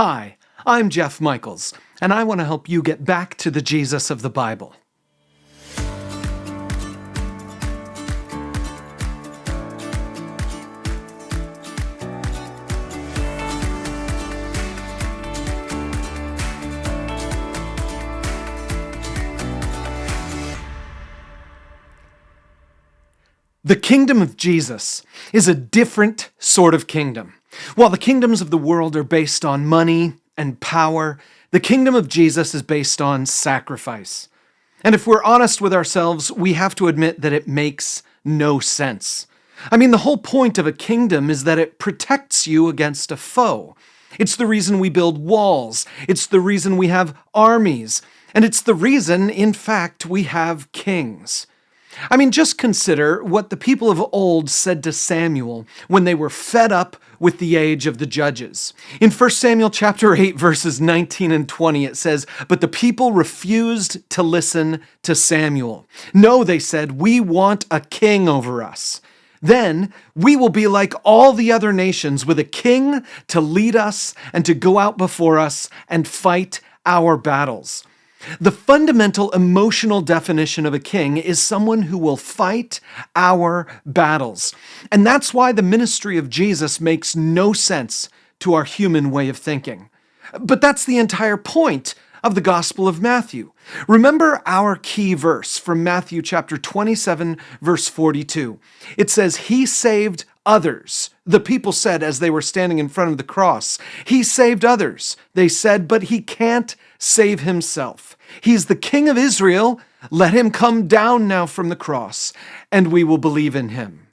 Hi, I'm Jeff Mikels, and I want to help you get back to the Jesus of the Bible. The kingdom of Jesus is a different sort of kingdom. While the kingdoms of the world are based on money and power, the kingdom of Jesus is based on sacrifice. And if we're honest with ourselves, we have to admit that it makes no sense. The whole point of a kingdom is that it protects you against a foe. It's the reason we build walls. It's the reason we have armies. And it's the reason, in fact, we have kings. Just consider what the people of old said to Samuel when they were fed up with the age of the judges. In 1 Samuel chapter 8, verses 19 and 20, it says, "But the people refused to listen to Samuel. No, they said, we want a king over us. Then we will be like all the other nations with a king to lead us and to go out before us and fight our battles." The fundamental emotional definition of a king is someone who will fight our battles. And that's why the ministry of Jesus makes no sense to our human way of thinking. But that's the entire point of the Gospel of Matthew. Remember our key verse from Matthew chapter 27, verse 42. It says, "He saved others." The people said as they were standing in front of the cross, "He saved others." They said, "But he can't save himself. He's the King of Israel. Let him come down now from the cross, and we will believe in him."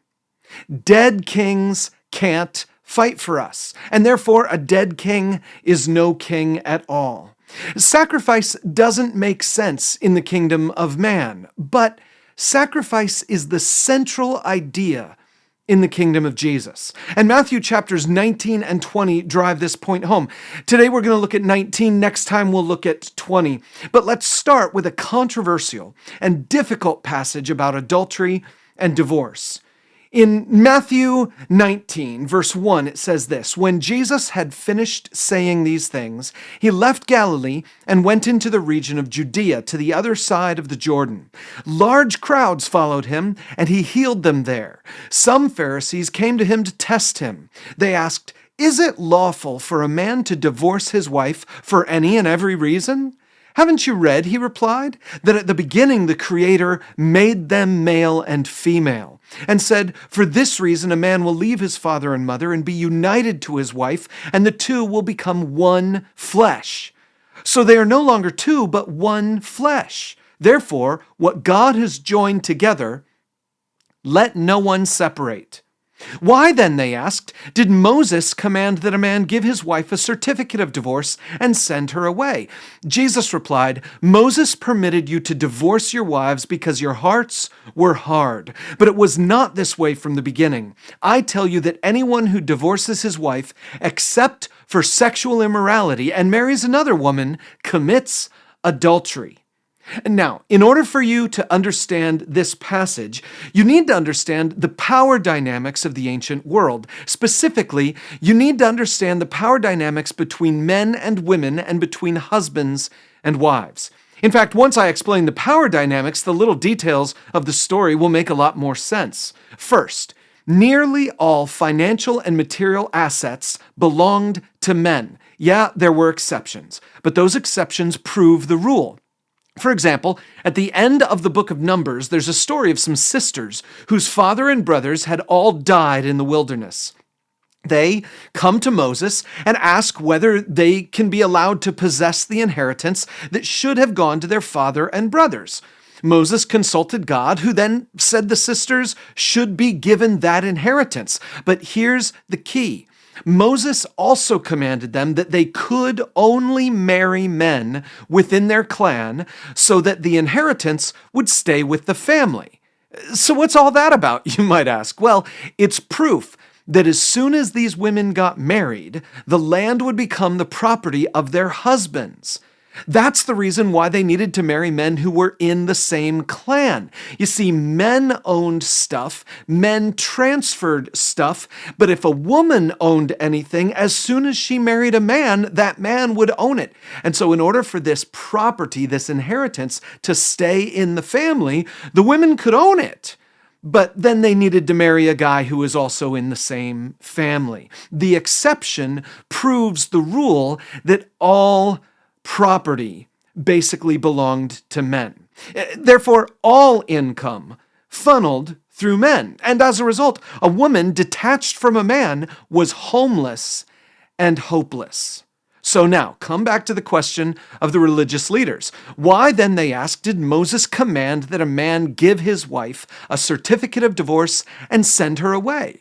Dead kings can't fight for us, and therefore a dead king is no king at all. Sacrifice doesn't make sense in the kingdom of man, but sacrifice is the central idea in the kingdom of Jesus. And Matthew chapters 19 and 20 drive this point home. Today we're going to look at 19, next time we'll look at 20. But let's start with a controversial and difficult passage about adultery and divorce. In Matthew 19, verse 1, it says this, "When Jesus had finished saying these things, he left Galilee and went into the region of Judea to the other side of the Jordan. Large crowds followed him, and he healed them there. Some Pharisees came to him to test him. They asked, 'Is it lawful for a man to divorce his wife for any and every reason?' 'Haven't you read,' he replied, 'that at the beginning the Creator made them male and female, and said, for this reason a man will leave his father and mother and be united to his wife, and the two will become one flesh. So they are no longer two, but one flesh. Therefore, what God has joined together, let no one separate.' 'Why then,' they asked, 'did Moses command that a man give his wife a certificate of divorce and send her away?' Jesus replied, 'Moses permitted you to divorce your wives because your hearts were hard. But it was not this way from the beginning. I tell you that anyone who divorces his wife, except for sexual immorality, and marries another woman, commits adultery.'" Now, in order for you to understand this passage, you need to understand the power dynamics of the ancient world. Specifically, you need to understand the power dynamics between men and women and between husbands and wives. In fact, once I explain the power dynamics, the little details of the story will make a lot more sense. First, nearly all financial and material assets belonged to men. Yeah, there were exceptions, but those exceptions prove the rule. For example, at the end of the book of Numbers, there's a story of some sisters whose father and brothers had all died in the wilderness. They come to Moses and ask whether they can be allowed to possess the inheritance that should have gone to their father and brothers. Moses consulted God, who then said the sisters should be given that inheritance. But here's the key. Moses also commanded them that they could only marry men within their clan so that the inheritance would stay with the family. So what's all that about, you might ask? Well, it's proof that as soon as these women got married, the land would become the property of their husbands. That's the reason why they needed to marry men who were in the same clan. You see, men owned stuff, men transferred stuff, but if a woman owned anything, as soon as she married a man, that man would own it. And so in order for this property, this inheritance, to stay in the family, the women could own it. But then they needed to marry a guy who was also in the same family. The exception proves the rule that all property basically belonged to men. Therefore, all income funneled through men. And as a result, a woman detached from a man was homeless and hopeless. So now, come back to the question of the religious leaders. Why then, they ask, did Moses command that a man give his wife a certificate of divorce and send her away?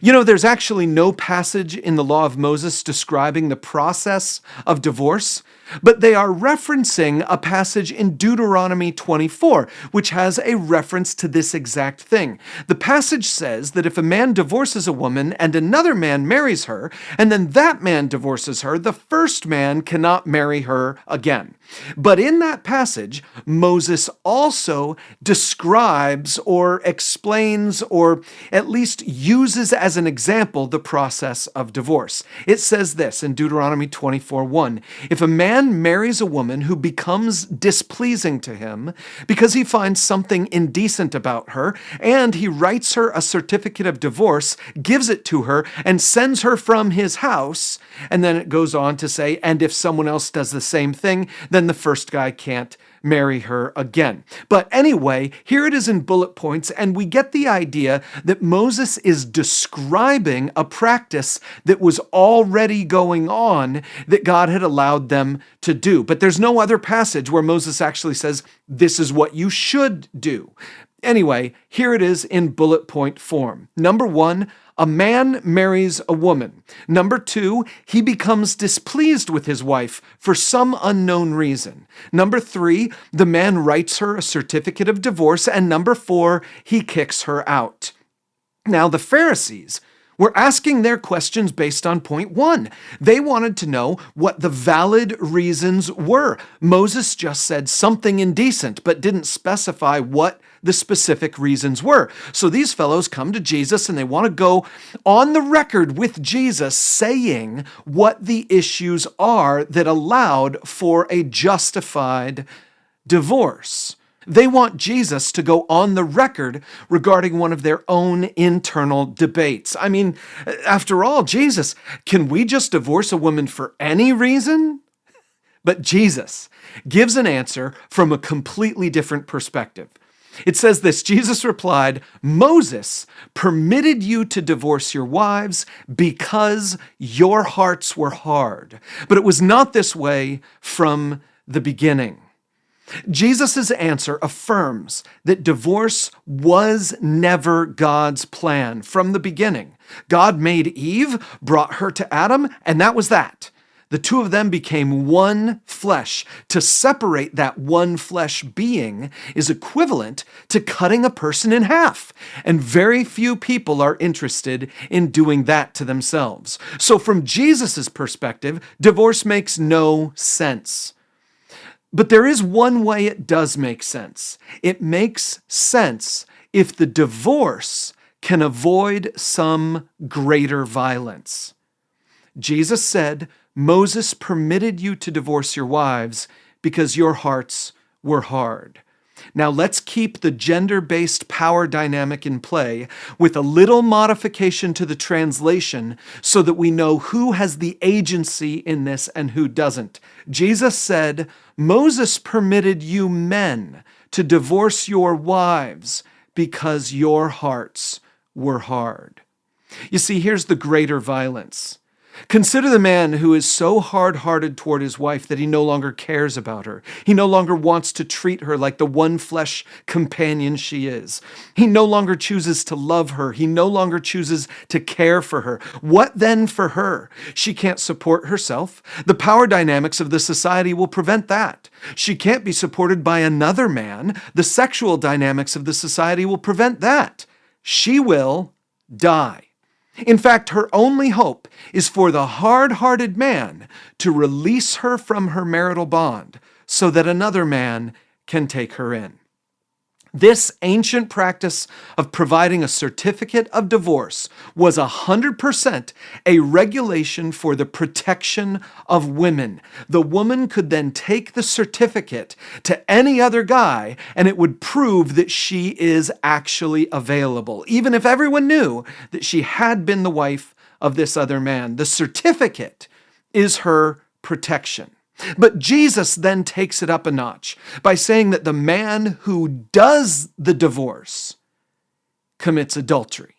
You know, there's actually no passage in the law of Moses describing the process of divorce, but they are referencing a passage in Deuteronomy 24, which has a reference to this exact thing. The passage says that if a man divorces a woman and another man marries her, and then that man divorces her, the first man cannot marry her again. But in that passage, Moses also describes or explains or at least uses as an example the process of divorce. It says this in Deuteronomy 24:1, if a man marries a woman who becomes displeasing to him because he finds something indecent about her, and he writes her a certificate of divorce, gives it to her, and sends her from his house, and then it goes on to say, and if someone else does the same thing, then the first guy can't marry her again. But anyway, here it is in bullet points, and we get the idea that Moses is describing a practice that was already going on that God had allowed them to do. But there's no other passage where Moses actually says, this is what you should do. Anyway, here it is in bullet point form. Number 1, a man marries a woman. Number 2, he becomes displeased with his wife for some unknown reason. Number 3, the man writes her a certificate of divorce. And number 4, he kicks her out. Now, the Pharisees were asking their questions based on point 1. They wanted to know what the valid reasons were. Moses just said something indecent, but didn't specify what the specific reasons were. So these fellows come to Jesus and they want to go on the record with Jesus saying what the issues are that allowed for a justified divorce. They want Jesus to go on the record regarding one of their own internal debates. I mean, after all, Jesus, can we just divorce a woman for any reason? But Jesus gives an answer from a completely different perspective. It says this, Jesus replied, Moses permitted you to divorce your wives because your hearts were hard. But it was not this way from the beginning. Jesus' answer affirms that divorce was never God's plan from the beginning. God made Eve, brought her to Adam, and that was that. The two of them became one flesh. To separate that one flesh being is equivalent to cutting a person in half. And very few people are interested in doing that to themselves. So from Jesus' perspective, divorce makes no sense. But there is one way it does make sense. It makes sense if the divorce can avoid some greater violence. Jesus said, Moses permitted you to divorce your wives because your hearts were hard. Now let's keep the gender-based power dynamic in play with a little modification to the translation so that we know who has the agency in this and who doesn't. Jesus said, Moses permitted you men to divorce your wives because your hearts were hard. You see, here's the greater violence. Consider the man who is so hard-hearted toward his wife that he no longer cares about her. He no longer wants to treat her like the one flesh companion she is. He no longer chooses to love her. He no longer chooses to care for her. What then for her? She can't support herself. The power dynamics of the society will prevent that. She can't be supported by another man. The sexual dynamics of the society will prevent that. She will die. In fact, her only hope is for the hard-hearted man to release her from her marital bond so that another man can take her in. This ancient practice of providing a certificate of divorce was 100% a regulation for the protection of women. The woman could then take the certificate to any other guy, and it would prove that she is actually available, even if everyone knew that she had been the wife of this other man. The certificate is her protection. But Jesus then takes it up a notch by saying that the man who does the divorce commits adultery.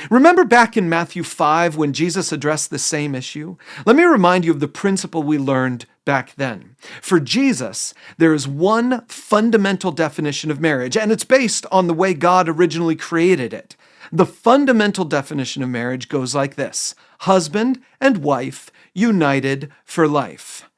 Remember back in Matthew 5 when Jesus addressed the same issue? Let me remind you of the principle we learned back then. For Jesus, there is one fundamental definition of marriage, and it's based on the way God originally created it. The fundamental definition of marriage goes like this: husband and wife united for life.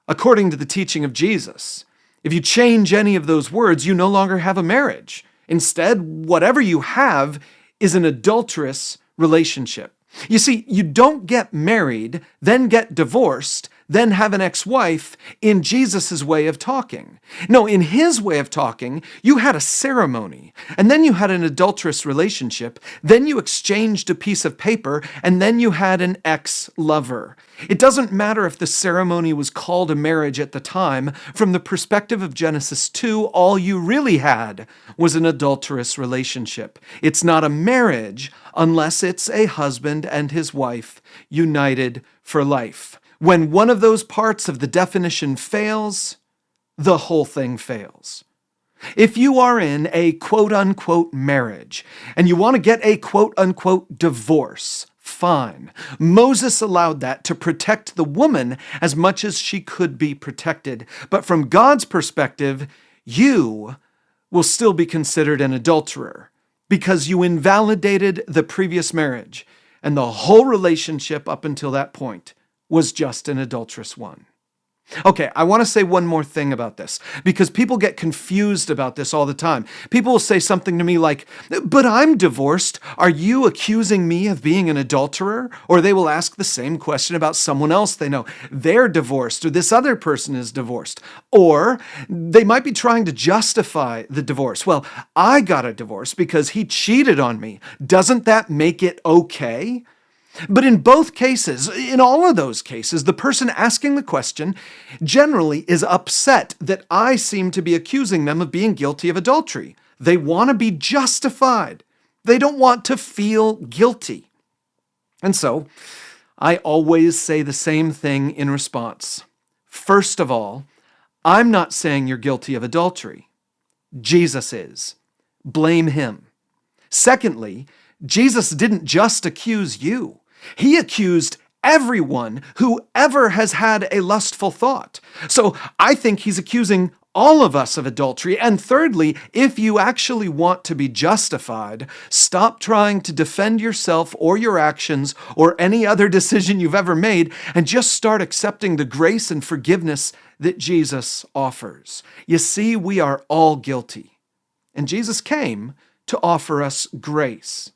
According to the teaching of Jesus, if you change any of those words, you no longer have a marriage. Instead, whatever you have is an adulterous relationship. You see, you don't get married, then get divorced, then have an ex-wife in Jesus' way of talking. No, in his way of talking, you had a ceremony, and then you had an adulterous relationship, then you exchanged a piece of paper, and then you had an ex-lover. It doesn't matter if the ceremony was called a marriage at the time. From the perspective of Genesis 2, all you really had was an adulterous relationship. It's not a marriage unless it's a husband and his wife united for life. When one of those parts of the definition fails, the whole thing fails. If you are in a quote-unquote marriage and you want to get a quote-unquote divorce, fine. Moses allowed that to protect the woman as much as she could be protected. But from God's perspective, you will still be considered an adulterer because you invalidated the previous marriage, and the whole relationship up until that point was just an adulterous one. Okay, I want to say one more thing about this because people get confused about this all the time. People will say something to me like, "But I'm divorced. Are you accusing me of being an adulterer?" Or they will ask the same question about someone else they know. They're divorced, or this other person is divorced. Or they might be trying to justify the divorce. Well, I got a divorce because he cheated on me. Doesn't that make it okay? But in both cases, in all of those cases, the person asking the question generally is upset that I seem to be accusing them of being guilty of adultery. They want to be justified. They don't want to feel guilty. And so, I always say the same thing in response. First of all, I'm not saying you're guilty of adultery. Jesus is. Blame him. Secondly, Jesus didn't just accuse you. He accused everyone who ever has had a lustful thought. So I think he's accusing all of us of adultery. And thirdly, if you actually want to be justified, stop trying to defend yourself or your actions or any other decision you've ever made and just start accepting the grace and forgiveness that Jesus offers. You see, we are all guilty. And Jesus came to offer us grace.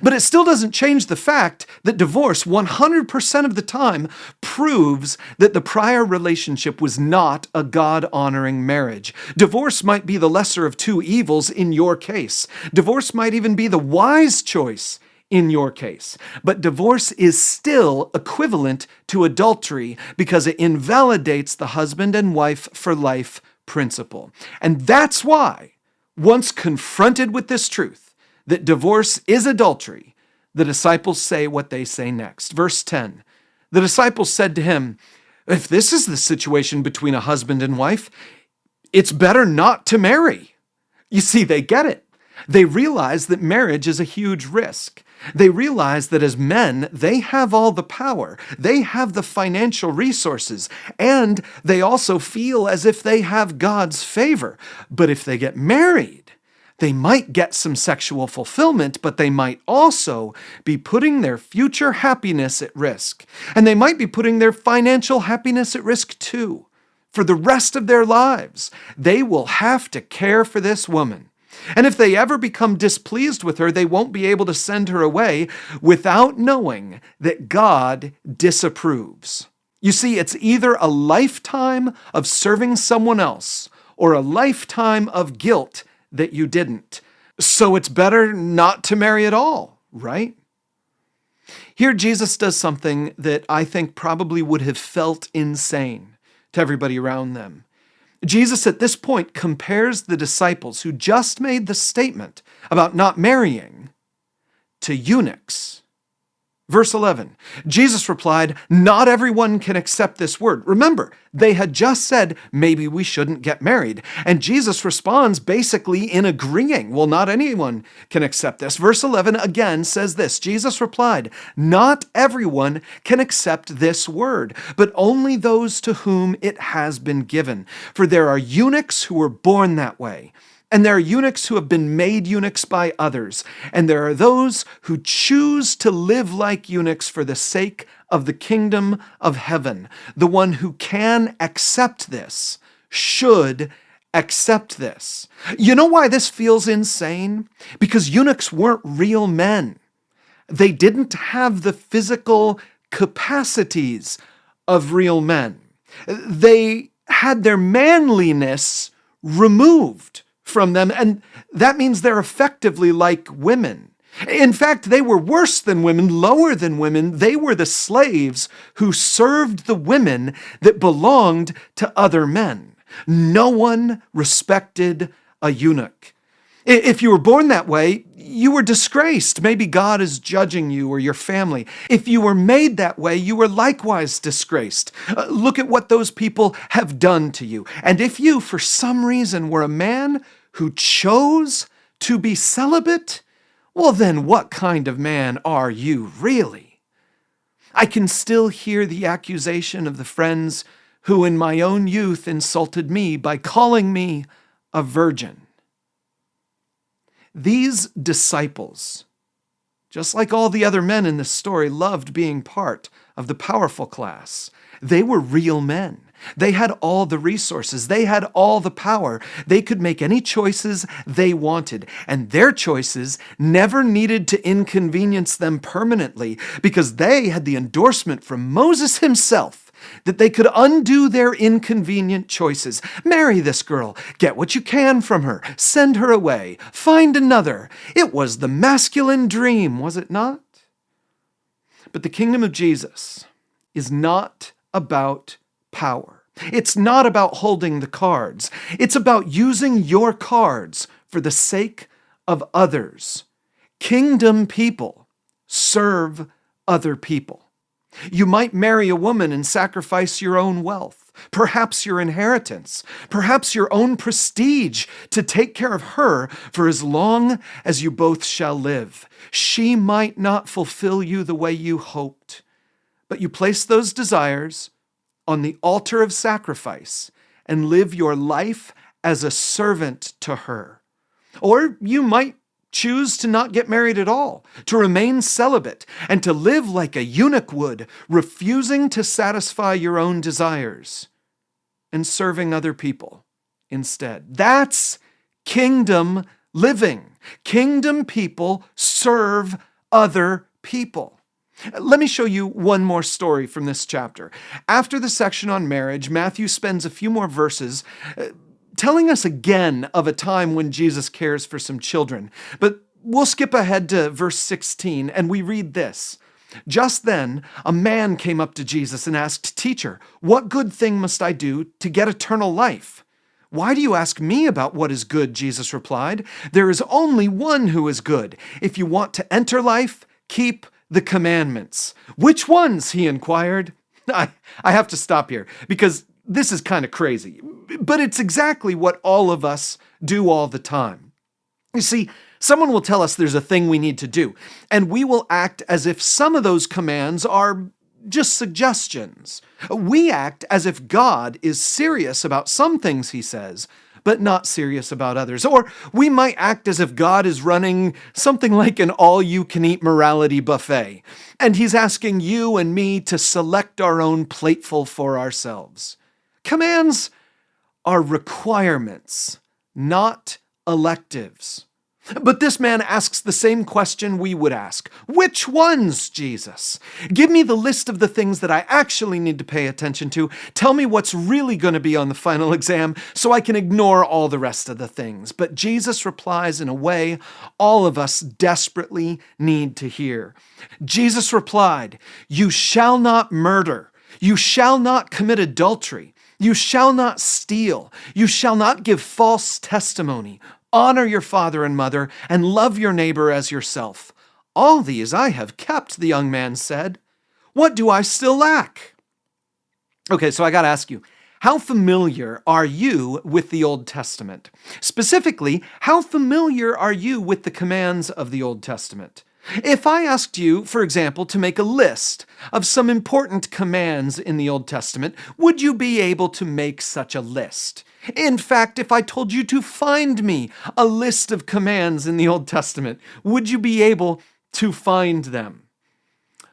But it still doesn't change the fact that divorce 100% of the time proves that the prior relationship was not a God-honoring marriage. Divorce might be the lesser of two evils in your case. Divorce might even be the wise choice in your case. But divorce is still equivalent to adultery because it invalidates the husband and wife for life principle. And that's why, once confronted with this truth, that divorce is adultery, the disciples say what they say next. Verse 10, the disciples said to him, "If this is the situation between a husband and wife, it's better not to marry." You see, they get it. They realize that marriage is a huge risk. They realize that as men, they have all the power. They have the financial resources, and they also feel as if they have God's favor. But if they get married, they might get some sexual fulfillment, but they might also be putting their future happiness at risk. And they might be putting their financial happiness at risk too. For the rest of their lives, they will have to care for this woman. And if they ever become displeased with her, they won't be able to send her away without knowing that God disapproves. You see, it's either a lifetime of serving someone else or a lifetime of guilt that you didn't. So it's better not to marry at all, right? Here, Jesus does something that I think probably would have felt insane to everybody around them. Jesus at this point compares the disciples who just made the statement about not marrying to eunuchs. Verse 11, Jesus replied, "Not everyone can accept this word." Remember, they had just said, maybe we shouldn't get married. And Jesus responds basically in agreeing. Well, not anyone can accept this. Verse 11 again says this, Jesus replied, "Not everyone can accept this word, but only those to whom it has been given. For there are eunuchs who were born that way. And there are eunuchs who have been made eunuchs by others. And there are those who choose to live like eunuchs for the sake of the kingdom of heaven. The one who can accept this should accept this." You know why this feels insane? Because eunuchs weren't real men. They didn't have the physical capacities of real men. They had their manliness removed from them, and that means they're effectively like women. In fact, they were worse than women, lower than women. They were the slaves who served the women that belonged to other men. No one respected a eunuch. If you were born that way, you were disgraced. Maybe God is judging you or your family. If you were made that way, you were likewise disgraced. Look at what those people have done to you. And if you, for some reason, were a man who chose to be celibate, well, then what kind of man are you really? I can still hear the accusation of the friends who in my own youth insulted me by calling me a virgin. These disciples, just like all the other men in this story, loved being part of the powerful class. They were real men. They had all the resources. They had all the power. They could make any choices they wanted, and their choices never needed to inconvenience them permanently because they had the endorsement from Moses himself that they could undo their inconvenient choices. Marry this girl, get what you can from her, send her away, find another. It was the masculine dream, was it not? But the kingdom of Jesus is not about power. It's not about holding the cards. It's about using your cards for the sake of others. Kingdom people serve other people. You might marry a woman and sacrifice your own wealth, perhaps your inheritance, perhaps your own prestige to take care of her for as long as you both shall live. She might not fulfill you the way you hoped, but you place those desires on the altar of sacrifice and live your life as a servant to her. Or you might choose to not get married at all, to remain celibate, and to live like a eunuch would, refusing to satisfy your own desires and serving other people instead. That's kingdom living. Kingdom people serve other people. Let me show you one more story from this chapter. After the section on marriage, Matthew spends a few more verses telling us again of a time when Jesus cares for some children. But we'll skip ahead to verse 16, and we read this. Just then, a man came up to Jesus and asked, "Teacher, what good thing must I do to get eternal life?" "Why do you ask me about what is good?" Jesus replied. "There is only one who is good. If you want to enter life, keep the commandments." "Which ones?" he inquired. I have to stop here because this is kind of crazy, but it's exactly what all of us do all the time. You see, someone will tell us there's a thing we need to do, and we will act as if some of those commands are just suggestions. We act as if God is serious about some things he says, but not serious about others. Or we might act as if God is running something like an all-you-can-eat morality buffet, and he's asking you and me to select our own plateful for ourselves. Commands are requirements, not electives. But this man asks the same question we would ask. Which ones, Jesus? Give me the list of the things that I actually need to pay attention to. Tell me what's really going to be on the final exam so I can ignore all the rest of the things. But Jesus replies in a way all of us desperately need to hear. Jesus replied, "You shall not murder. You shall not commit adultery. You shall not steal. You shall not give false testimony. Honor your father and mother, and love your neighbor as yourself. All these I have kept," the young man said. "What do I still lack?" Okay, so I got to ask you, how familiar are you with the Old Testament? Specifically, how familiar are you with the commands of the Old Testament? If I asked you, for example, to make a list of some important commands in the Old Testament, would you be able to make such a list? In fact, if I told you to find me a list of commands in the Old Testament, would you be able to find them?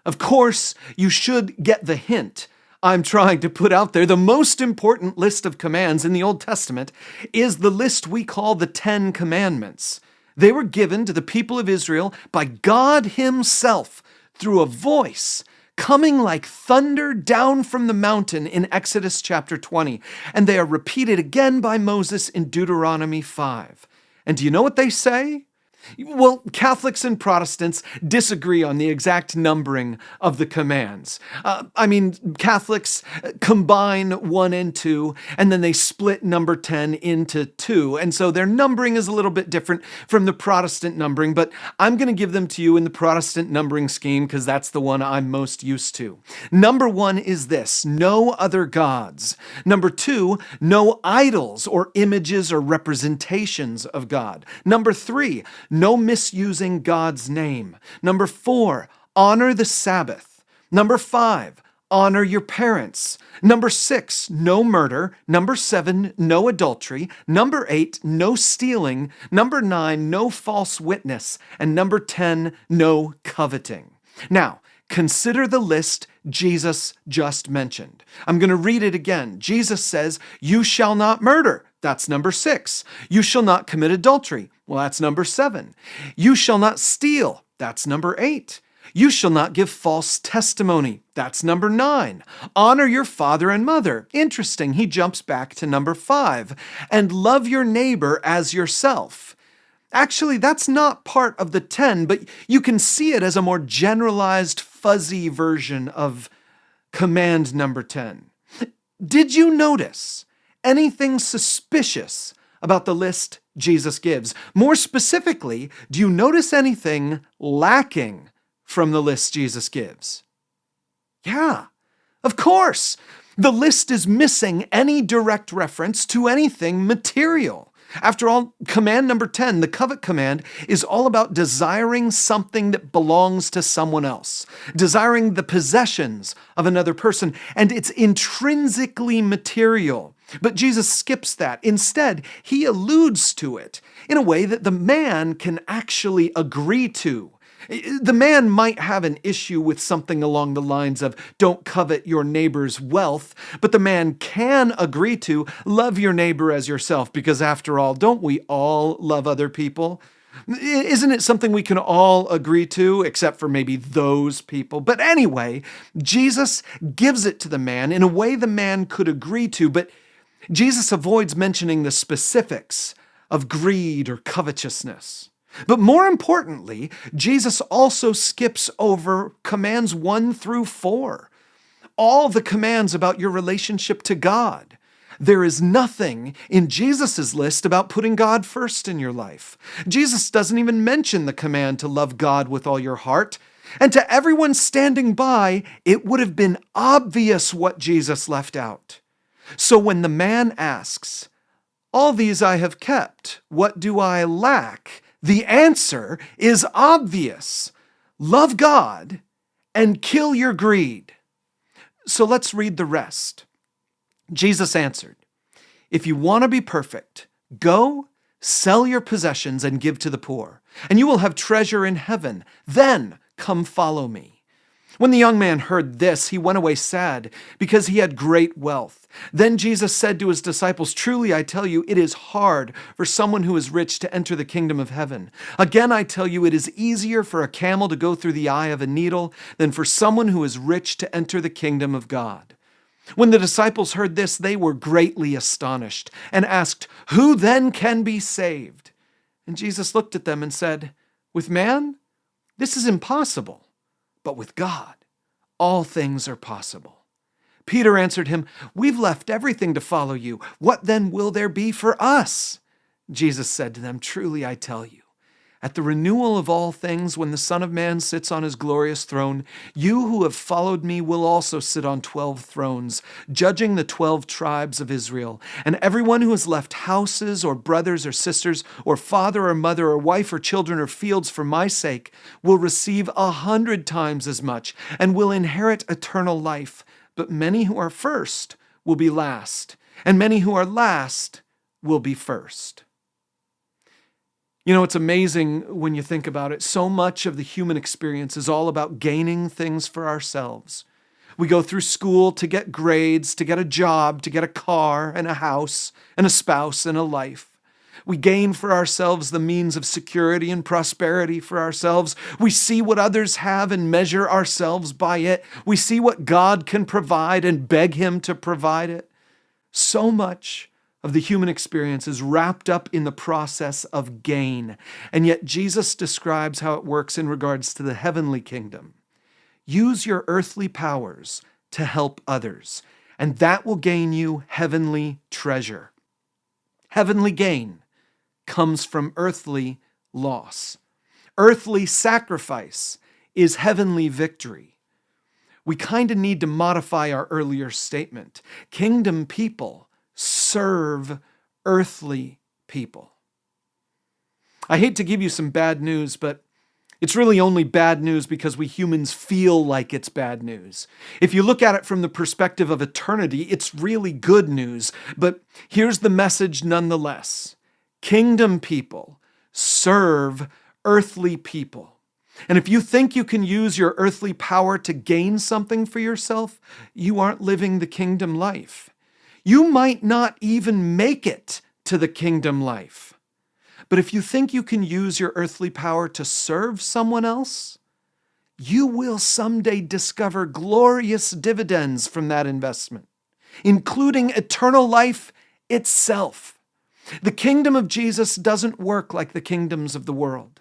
Of course, you should get the hint I'm trying to put out there. The most important list of commands in the Old Testament is the list we call the 10 Commandments. They were given to the people of Israel by God Himself through a voice coming like thunder down from the mountain in Exodus chapter 20. And they are repeated again by Moses in Deuteronomy 5. And do you know what they say? Well, Catholics and Protestants disagree on the exact numbering of the commands. Catholics combine 1 and 2, and then they split number 10 into 2. And so their numbering is a little bit different from the Protestant numbering, but I'm going to give them to you in the Protestant numbering scheme because that's the one I'm most used to. Number 1 is this: no other gods. Number 2, no idols or images or representations of God. Number 3, no misusing God's name. Number 4, honor the Sabbath. Number 5, honor your parents. Number 6, no murder. Number 7, no adultery. Number 8, no stealing. Number 9, no false witness. And number 10, no coveting. Now, consider the list Jesus just mentioned. I'm going to read it again. Jesus says, "You shall not murder." That's number 6. "You shall not commit adultery." Well, that's number 7. "You shall not steal." That's number 8. "You shall not give false testimony." That's number 9. "Honor your father and mother." Interesting, he jumps back to number 5. "And love your neighbor as yourself." Actually, that's not part of the 10, but you can see it as a more generalized, fuzzy version of command number 10. Did you notice anything suspicious about the list Jesus gives? More specifically, do you notice anything lacking from the list Jesus gives? Yeah, of course. The list is missing any direct reference to anything material. After all, command number 10, the covet command, is all about desiring something that belongs to someone else, desiring the possessions of another person, and it's intrinsically material. But Jesus skips that. Instead, he alludes to it in a way that the man can actually agree to. The man might have an issue with something along the lines of "don't covet your neighbor's wealth," but the man can agree to "love your neighbor as yourself," because after all, don't we all love other people? Isn't it something we can all agree to, except for maybe those people? But anyway, Jesus gives it to the man in a way the man could agree to, but Jesus avoids mentioning the specifics of greed or covetousness. But more importantly, Jesus also skips over commands 1 through 4, all the commands about your relationship to God. There is nothing in Jesus' list about putting God first in your life. Jesus doesn't even mention the command to love God with all your heart. And to everyone standing by, it would have been obvious what Jesus left out. So when the man asks, "All these I have kept, what do I lack?" the answer is obvious. Love God and kill your greed. So let's read the rest. Jesus answered, "If you want to be perfect, go, sell your possessions and give to the poor, and you will have treasure in heaven. Then come follow me." When the young man heard this, he went away sad, because he had great wealth. Then Jesus said to his disciples, "Truly I tell you, it is hard for someone who is rich to enter the kingdom of heaven. Again I tell you, it is easier for a camel to go through the eye of a needle than for someone who is rich to enter the kingdom of God." When the disciples heard this, they were greatly astonished and asked, "Who then can be saved?" And Jesus looked at them and said, "With man, this is impossible. But with God, all things are possible." Peter answered him, "We've left everything to follow you. What then will there be for us?" Jesus said to them, "Truly I tell you, at the renewal of all things, when the Son of Man sits on his glorious throne, you who have followed me will also sit on 12 thrones, judging the 12 tribes of Israel. And everyone who has left houses or brothers or sisters or father or mother or wife or children or fields for my sake will receive 100 times as much and will inherit eternal life. But many who are first will be last, and many who are last will be first." You know, it's amazing when you think about it. So much of the human experience is all about gaining things for ourselves. We go through school to get grades, to get a job, to get a car and a house and a spouse and a life. We gain for ourselves the means of security and prosperity for ourselves. We see what others have and measure ourselves by it. We see what God can provide and beg Him to provide it. So much of the human experience is wrapped up in the process of gain. And yet Jesus describes how it works in regards to the heavenly kingdom. Use your earthly powers to help others, and that will gain you heavenly treasure. Heavenly gain comes from earthly loss. Earthly sacrifice is heavenly victory. We kind of need to modify our earlier statement. Kingdom people serve earthly people. I hate to give you some bad news, but it's really only bad news because we humans feel like it's bad news. If you look at it from the perspective of eternity, it's really good news. But here's the message nonetheless. Kingdom people serve earthly people. And if you think you can use your earthly power to gain something for yourself, you aren't living the kingdom life. You might not even make it to the kingdom life. But if you think you can use your earthly power to serve someone else, you will someday discover glorious dividends from that investment, including eternal life itself. The kingdom of Jesus doesn't work like the kingdoms of the world.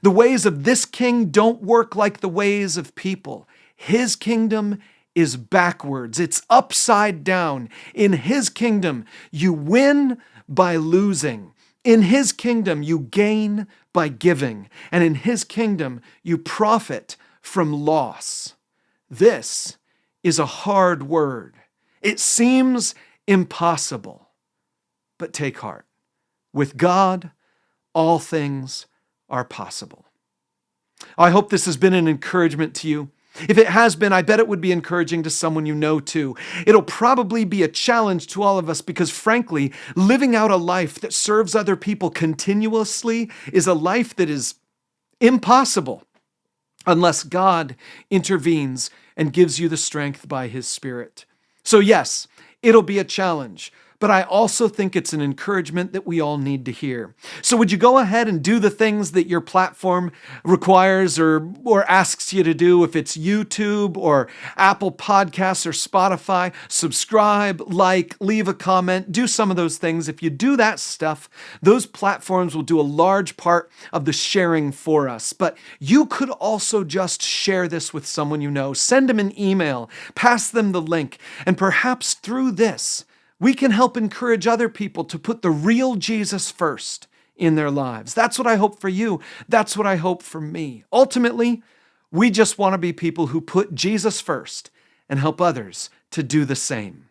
The ways of this king don't work like the ways of people. His kingdom is backwards. It's upside down. In his kingdom, you win by losing. In his kingdom, you gain by giving. And in his kingdom, you profit from loss. This is a hard word. It seems impossible. But take heart. With God, all things are possible. I hope this has been an encouragement to you. If it has been, I bet it would be encouraging to someone you know too. It'll probably be a challenge to all of us because, frankly, living out a life that serves other people continuously is a life that is impossible unless God intervenes and gives you the strength by His Spirit. So yes, it'll be a challenge. But I also think it's an encouragement that we all need to hear. So would you go ahead and do the things that your platform requires or asks you to do? If it's YouTube or Apple Podcasts or Spotify, subscribe, like, leave a comment, do some of those things. If you do that stuff, those platforms will do a large part of the sharing for us. But you could also just share this with someone you know. Send them an email, pass them the link, and perhaps through this, we can help encourage other people to put the real Jesus first in their lives. That's what I hope for you. That's what I hope for me. Ultimately, we just want to be people who put Jesus first and help others to do the same.